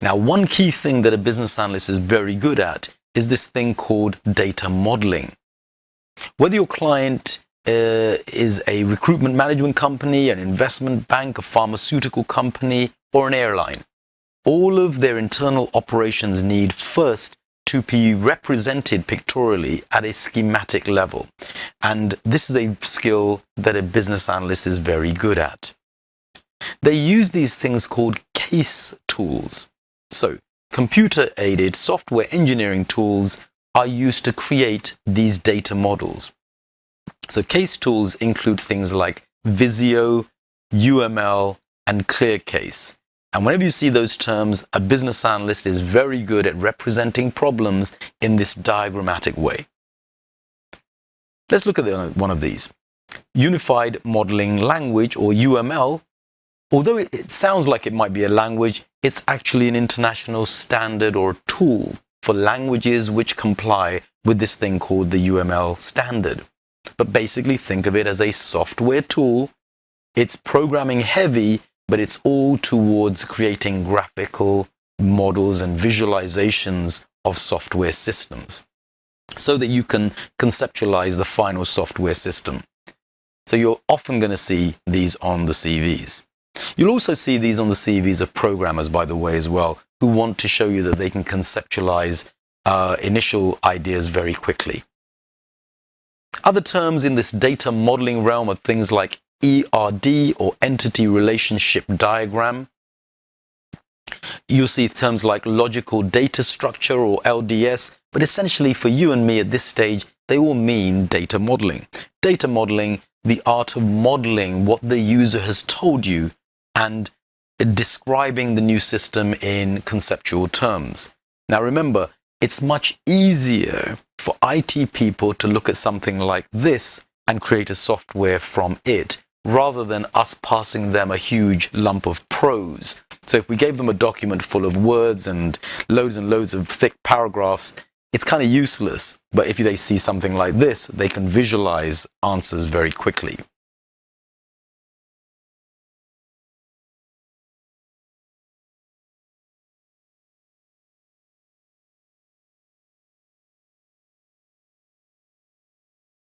Now, one key thing that a business analyst is very good at is this thing called data modeling. Whether your client is a recruitment management company, an investment bank, a pharmaceutical company, or an airline, all of their internal operations need first to be represented pictorially at a schematic level. And this is a skill that a business analyst is very good at. They use these things called case tools. So, computer-aided software engineering tools are used to create these data models. So, case tools include things like Visio, UML, and ClearCase. And whenever you see those terms, a business analyst is very good at representing problems in this diagrammatic way. Let's look at one of these. Unified Modeling Language, or UML. Although it sounds like it might be a language, it's actually an international standard or tool for languages which comply with this thing called the UML standard. But basically think of it as a software tool. It's programming heavy, but it's all towards creating graphical models and visualizations of software systems so that you can conceptualize the final software system. So you're often going to see these on the CVs. You'll also see these on the CVs of programmers, by the way, as well, who want to show you that they can conceptualize initial ideas very quickly. Other terms in this data modeling realm are things like ERD, or Entity Relationship Diagram. You'll see terms like Logical Data Structure, or LDS, but essentially for you and me at this stage, they all mean data modeling. Data modeling, the art of modeling what the user has told you and describing the new system in conceptual terms. Now remember, it's much easier for IT people to look at something like this and create a software from it, rather than us passing them a huge lump of prose. So if we gave them a document full of words and loads of thick paragraphs, it's kind of useless. But if they see something like this, they can visualize answers very quickly.